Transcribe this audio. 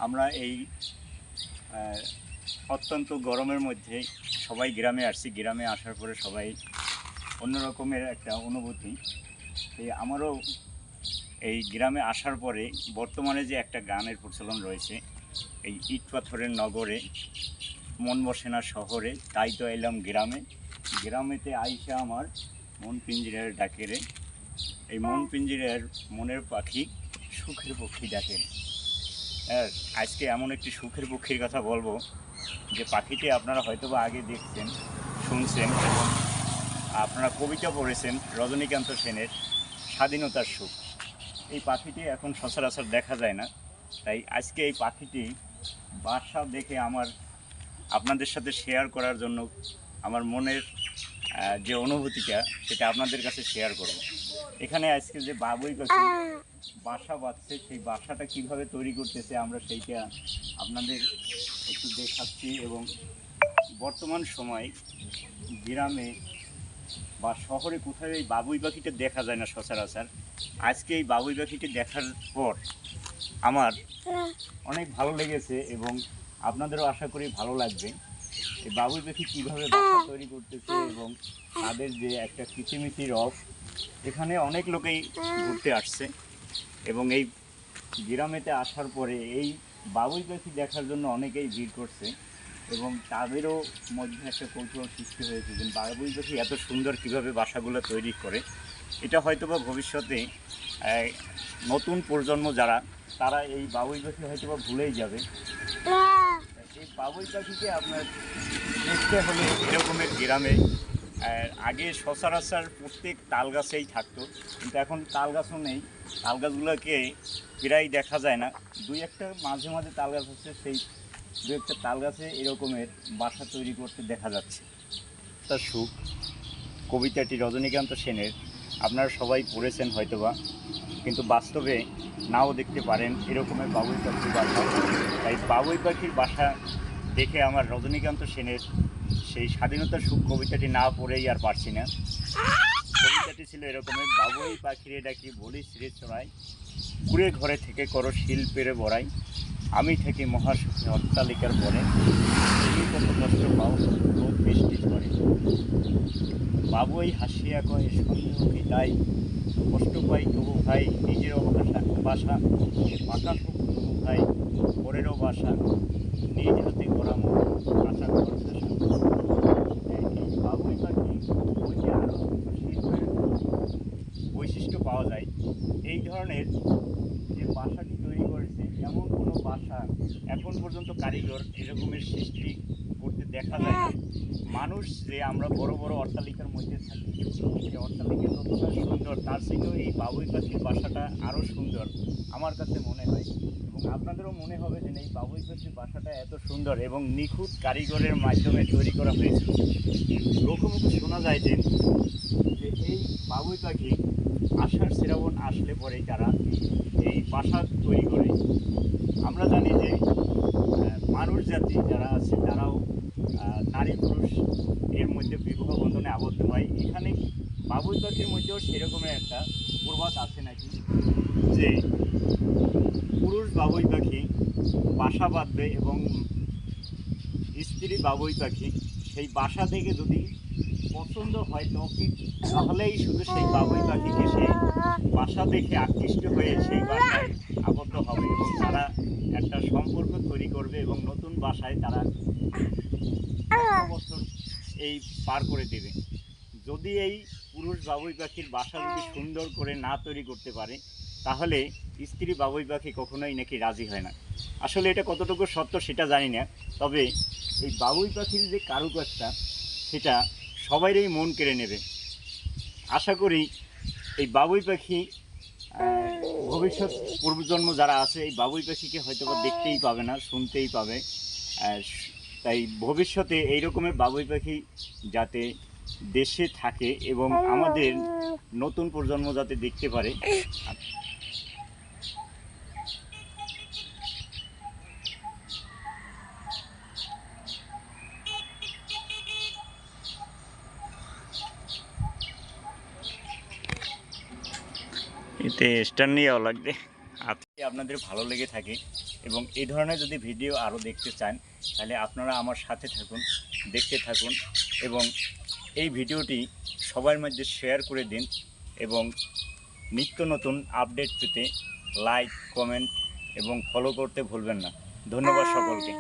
আমরা এই অত্যন্ত গরমের মধ্যে সবাই গ্রামে আসছি। গ্রামে আসার পরে সবাই অন্য রকমের একটা অনুভূতি। আমারও এই গ্রামে আসার পরে বর্তমানে যে একটা গানের প্রচলন রয়েছে, এই ইট পাথরের নগরে মন বসে না শহরে, তাই তো এলাম গ্রামে, গ্রামেতে আইসা আমার মন পিঞ্জিরার ডাকেরে, এই মন পিঞ্জিরার মনের পাখি সুখের পক্ষী ডাকে। আর আজকে এমন একটি সুখের পক্ষীর কথা বলবো যে পাখিটি আপনারা হয়তো বা আগে দেখছেন, শুনছেন এবং আপনারা কবিতা পড়েছেন রজনীকান্ত সেনের স্বাধীনতার সুখ। এই পাখিটি এখন সচরাচর দেখা যায় না, তাই আজকে এই পাখিটি বাসা দেখে আমার আপনাদের সাথে শেয়ার করার জন্য আমার মনের যে অনুভূতিটা সেটা আপনাদের কাছে শেয়ার করব। এখানে আজকে যে বাবুই পাখি বাসা বাঁধছে, সেই বাসাটা কিভাবে তৈরি করতেছে আমরা সেইটা আপনাদের একটু দেখাচ্ছি। এবং বর্তমান সময় গ্রামে বা শহরে কোথাও এই বাবুই পাখিটা দেখা যায় না সচরাচর। আজকে এই বাবুই পাখিটি দেখার পর আমার অনেক ভালো লেগেছে এবং আপনাদেরও আশা করি ভালো লাগবে। এই বাবুই পাখি কীভাবে বাসা তৈরি করতেছে এবং তাদের যে একটা কিচিমিচি রস, এখানে অনেক লোকেই ঘুরতে আসছে এবং এই গ্রামেতে আসার পরে এই বাবুই পাখি দেখার জন্য অনেকেই ভিড় করছে এবং তাদেরও মধ্যে একটা কৌতূহল সৃষ্টি হয়েছে যে বাবুই পাখি এত সুন্দর কীভাবে বাসাগুলো তৈরি করে। এটা হয়তোবা ভবিষ্যতে নতুন প্রজন্ম যারা, তারা এই বাবুই পাখি হয়তোবা ভুলেই যাবে। এই বাবুই পাখিকে আপনার দেখতে হলে এরকমের গ্রামে আগে সচরাচর প্রত্যেক তাল গাছেই থাকতো, কিন্তু এখন তাল গাছও নেই। তাল গাছগুলোকে প্রায় দেখা যায় না, দুই একটা মাঝে মাঝে তাল গাছ হচ্ছে, সেই দু একটা তাল গাছে এরকমের বাসা তৈরি করতে দেখা যাচ্ছে। তার সুখ কবিতাটি রজনীকান্ত সেনের আপনারা সবাই পড়েছেন হয়তোবা, কিন্তু বাস্তবে নাও দেখতে পারেন এরকমের বাবুই পাখির বাসা। তাই বাবুই পাখির বাসা দেখে আমার রজনীকান্ত সেনের সেই স্বাধীনতার সুখ কবিতাটি না পড়েই আর পারছি না। কবিতাটি ছিল এরকমের: বাবুই পাখিরে ডাকি বলি শ্রী চড়াই, কুড়ে ঘরে থেকে করো শিল্পের বড়াই, আমি থেকে মহাসুখে অট্টালিকার পরে, তুমি কত কষ্ট পাও রোদ বৃষ্টি ঝরে। বাবুই হাসিয়া কয় সন্দেহ কি তাই, কষ্ট পাই তবু ভাই নিজেরও বাসা, পাকা সুখ তবু ভাই পরেরও বাসা, নিজ হাতে গড়া মন আশা ঘর ভাষা। এই বাবুই পাখি বইতে আরও শিল্পের বৈশিষ্ট্য পাওয়া যায়। এই ধরনের যে বাসাটি তৈরি করেছে, এমন কোনো বাসা এখন পর্যন্ত কারিগর এরকমের সৃষ্টি করতে দেখা যায় না। মানুষ যে আমরা বড় বড় অট্টালিকার মধ্যে থাকি, সেই অট্টালিকা যতটা সুন্দর, তার থেকেও এই বাবুই পাখির বাসাটা আরও সুন্দর আমার কাছে মনে হয়। এবং আপনাদেরও মনে হবে যে এই বাবুই পাখির বাসাটা এত সুন্দর এবং নিখুঁত কারিগরের মাধ্যমে তৈরি করা হয়েছে। লোকমুখে শোনা যায় যে এই বাবুই পাখি আষাঢ় শ্রাবণ আসলে পরেই তারা এই বাসা তৈরি করে। আমরা জানি যে মানুষ জাতি যারা আছে তারাও নারী পুরুষ এর মধ্যে বিবাহ বন্ধনে আবদ্ধ হয়। এখানে বাবুই পাখির মধ্যেও সেরকমের একটা প্রবাদ আছে নাকি, যে পুরুষ বাবুই পাখি বাসা বাঁধবে এবং স্ত্রী বাবুই পাখি সেই বাসা থেকে যদি পছন্দ হয় তাহলেই শুধু সেই বাবুই পাখিকে সে বাসা দেখে আকৃষ্ট হয়ে সেই বাসায় আবদ্ধ হবে এবং তারা একটা সম্পর্ক তৈরি করবে এবং নতুন বাসায় তারা বছর এই পার করে দেবে। যদি এই পুরুষ বাবুই পাখির বাসা যদি সুন্দর করে না তৈরি করতে পারে, তাহলে স্ত্রী বাবুই পাখি কখনোই নাকি রাজি হয় না। আসলে এটা কতটুকু সত্য সেটা জানি না, তবে এই বাবুই পাখির যে কারুকাজটা সেটা সবাইরই মন কেড়ে নেবে। আশা করি এই বাবুই পাখি ভবিষ্যৎ পূর্বজন্ম যারা আছে এই বাবুই পাখিকে হয়তো বা দেখতেই পাবে না, শুনতেই পাবে। তাই ভবিষ্যতে এই রকমের বাবুই পাখি যাতে দেশে থাকে এবং আমাদের নতুন প্রজন্ম যাতে দেখতে পারে। এতে স্ট্যান্ড নিয়েও লাগবে। আপনাদের ভালো লেগে থাকে এবং এই ধরনের যদি ভিডিও আরও দেখতে চান তাহলে আপনারা আমার সাথে থাকুন, দেখতে থাকুন এবং এই ভিডিওটি সবার মধ্যে শেয়ার করে দিন এবং নিত্য নতুন আপডেট পেতে লাইক, কমেন্ট এবং ফলো করতে ভুলবেন না। ধন্যবাদ সকলকে।